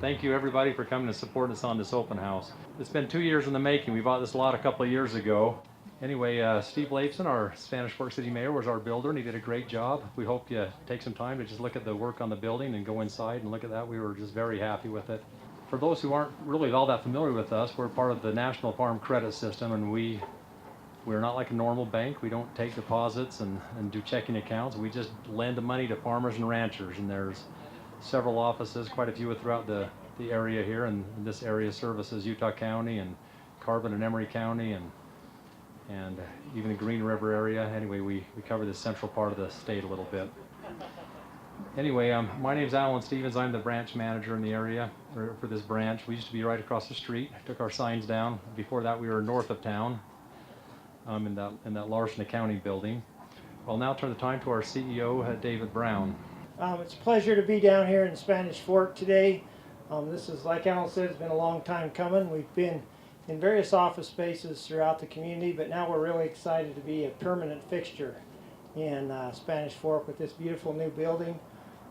thank you everybody for coming and supporting us on this open house. It's been 2 years in the making. We bought this lot a couple of years ago. Anyway, Steve Leifson, our Spanish Fork City Mayor, was our builder, and he did a great job. We hope you take some time to just look at the work on the building and go inside and look at that. We were just very happy with it. For those who aren't really all that familiar with us, we're part of the National Farm Credit System, and we're not like a normal bank. We don't take deposits and do checking accounts. We just lend the money to farmers and ranchers, and there's several offices, quite a few throughout the area here, and this area services Utah County and Carbon and Emery County and even the Green River area. Anyway, we cover the central part of the state a little bit. Anyway, my name's Alan Stevens. I'm the branch manager in the area for this branch. We used to be right across the street. Took our signs down. Before that, we were north of town in that Larson Accounting building. I'll now turn the time to our CEO, David Brown. It's a pleasure to be down here in Spanish Fork today. This is, like Alan said, it's been a long time coming. We've been in various office spaces throughout the community, but now we're really excited to be a permanent fixture in Spanish Fork with this beautiful new building.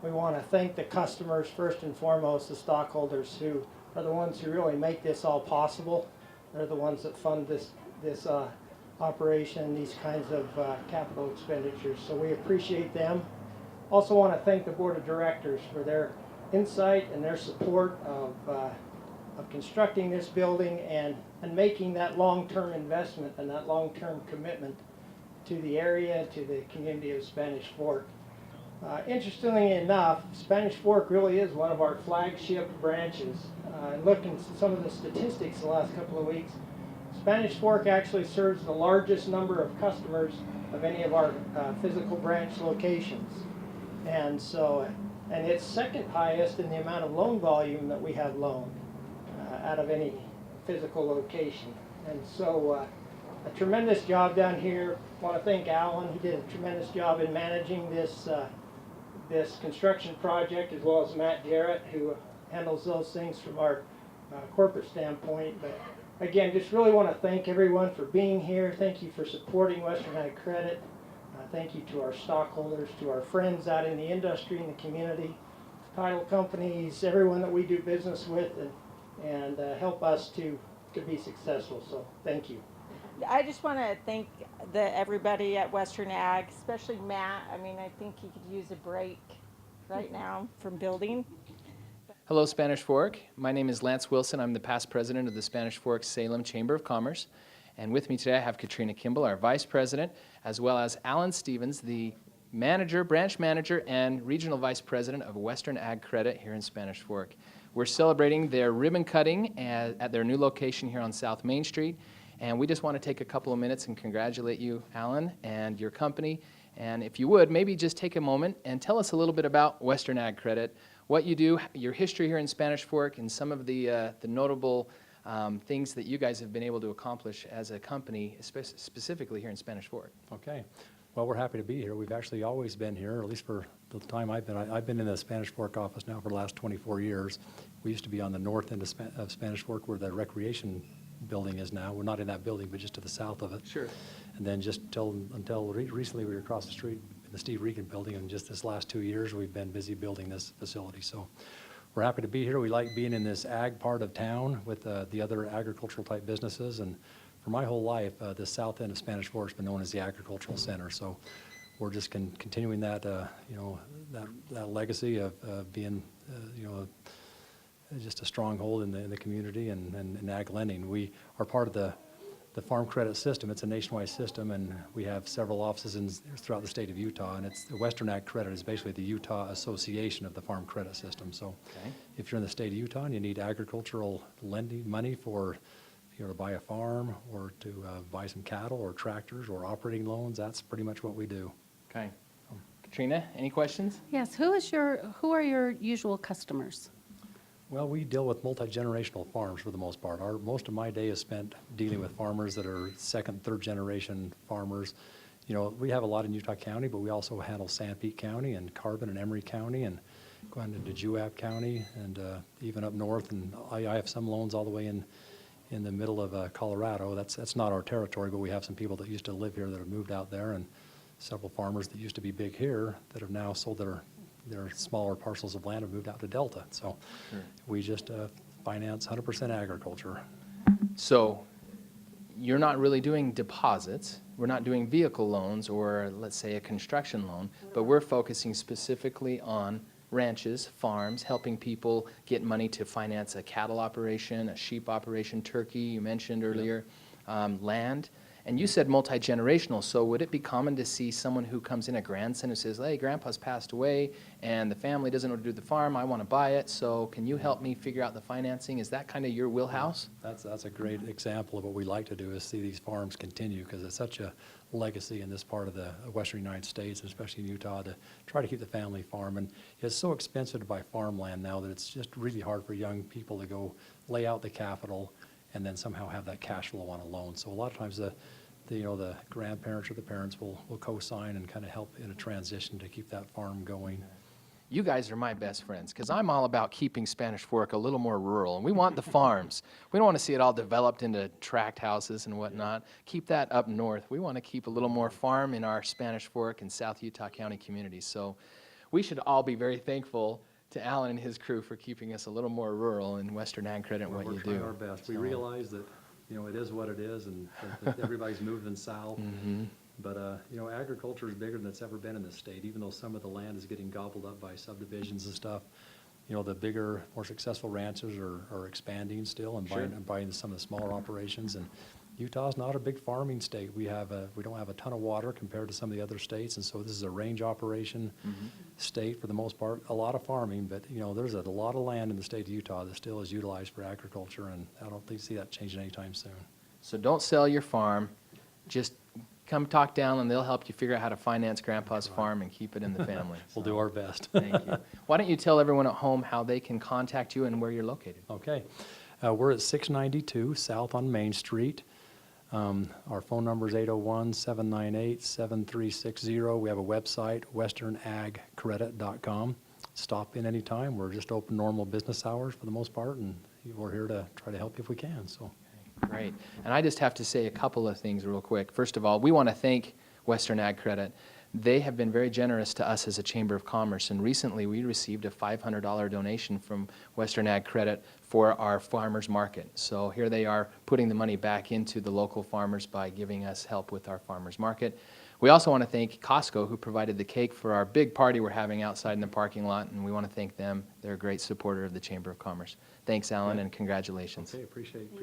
We want to thank the customers first and foremost, the stockholders who are the ones who really make this all possible. They're the ones that fund this operation, these kinds of capital expenditures. So we appreciate them. Also want to thank the Board of Directors for their insight and their support of constructing this building and making that long-term investment and that long-term commitment to the area, to the community of Spanish Fork. Interestingly enough, Spanish Fork really is one of our flagship branches. Looking at some of the statistics the last couple of weeks, Spanish Fork actually serves the largest number of customers of any of our physical branch locations. And it's second highest in the amount of loan volume that we have loaned out of any physical location. And so a tremendous job down here. I want to thank Alan. He did a tremendous job in managing this construction project, as well as Matt Garrett, who handles those things from our corporate standpoint. But again, just really want to thank everyone for being here. Thank you for supporting Western Ag Credit. Thank you to our stockholders, to our friends out in the industry and the community, title companies, everyone that we do business with and help us to be successful. So thank you. I just want to thank everybody at Western Ag, especially Matt. I mean, I think he could use a break right now from building. Hello, Spanish Fork. My name is Lance Wilson. I'm the past president of the Spanish Fork Salem Chamber of Commerce. And with me today I have Katrina Kimball, our vice president, as well as Alan Stevens, the branch manager, and regional vice president of Western Ag Credit here in Spanish Fork. We're celebrating their ribbon cutting at their new location here on South Main Street. And we just want to take a couple of minutes and congratulate you, Alan, and your company. And if you would, maybe just take a moment and tell us a little bit about Western Ag Credit, what you do, your history here in Spanish Fork, and some of the notable things that you guys have been able to accomplish as a company, specifically here in Spanish Fork. Okay. Well, we're happy to be here. We've actually always been here, at least for the time I've been in the Spanish Fork office now for the last 24 years. We used to be on the north end of Spanish Fork where the recreation building is now. We're not in that building, but just to the south of it. Sure. And then just until recently we were across the street in the Steve Regan building, and just this last 2 years we've been busy building this facility. So we're happy to be here. We like being in this ag part of town with the other agricultural type businesses. And for my whole life, the south end of Spanish Fork has been known as the agricultural center. So we're just continuing that, that legacy of being, just a stronghold in the community and ag lending. We are part of the Farm Credit System. It's a nationwide system, and we have several offices throughout the state of Utah. And it's the Western Ag Credit is basically the Utah Association of the Farm Credit System. So, if you're in the state of Utah and you need agricultural lending money for, to buy a farm or to buy some cattle or tractors or operating loans, that's pretty much what we do. Okay. Katrina, any questions? Yes. Who are your usual customers? Well, we deal with multi-generational farms for the most part. Most of my day is spent dealing with farmers that are second, third generation farmers. We have a lot in Utah County, but we also handle Sanpete County and Carbon and Emery County and going into Juab County and even up north. And I have some loans all the way in the middle of Colorado. That's not our territory, but we have some people that used to live here that have moved out there, and several farmers that used to be big here that have now sold their their smaller parcels of land have moved out to Delta. So we just finance 100% agriculture. So you're not really doing deposits. We're not doing vehicle loans or, let's say, a construction loan, but we're focusing specifically on ranches, farms, helping people get money to finance a cattle operation, a sheep operation, turkey, you mentioned earlier, land. And you said multi-generational, so would it be common to see someone who comes in, a grandson, who says, hey, grandpa's passed away and the family doesn't know what to do with the farm, I want to buy it, so can you help me figure out the financing? Is that kind of your wheelhouse? That's a great example of what we like to do, is see these farms continue, because it's such a legacy in this part of the western United States, especially in Utah, to try to keep the family farm. And it's so expensive to buy farmland now that it's just really hard for young people to go lay out the capital and then somehow have that cash flow on a loan. So a lot of times the grandparents or the parents will co-sign and kind of help in a transition to keep that farm going. You guys are my best friends, because I'm all about keeping Spanish Fork a little more rural, and we want the farms. We don't want to see it all developed into tract houses and whatnot. Keep that up north. We want to keep a little more farm in our Spanish Fork and South Utah County communities. So we should all be very thankful to Alan and his crew for keeping us a little more rural in Western Ag Credit and what We're you trying do. our best. We So- realize that, it is what it is, and that everybody's moving south. But, agriculture is bigger than it's ever been in this state, even though some of the land is getting gobbled up by subdivisions and stuff. The bigger, more successful ranches are expanding still and buying some of the smaller operations. And Utah's not a big farming state. We don't have a ton of water compared to some of the other states, and so this is a range operation state for the most part. A lot of farming, but there's a lot of land in the state of Utah that still is utilized for agriculture, and I don't see that changing anytime soon. So don't sell your farm. Just come talk down, and they'll help you figure out how to finance Grandpa's farm and keep it in the family. We'll do our best. Thank you. Why don't you tell everyone at home how they can contact you and where you're located? Okay. We're at 692 South on Main Street. Our phone number is 801-798-7360. We have a website, westernagcredit.com. Stop in anytime. We're just open normal business hours for the most part, and we're here to try to help you if we can. So. Great. And I just have to say a couple of things real quick. First of all, we want to thank Western Ag Credit. They have been very generous to us as a Chamber of Commerce, and recently we received a $500 donation from Western Ag Credit for our farmers market. So here they are putting the money back into the local farmers by giving us help with our farmers market. We also want to thank Costco, who provided the cake for our big party we're having outside in the parking lot, and we want to thank them. They're a great supporter of the Chamber of Commerce. Thanks, Alan, and congratulations. Okay, appreciate it.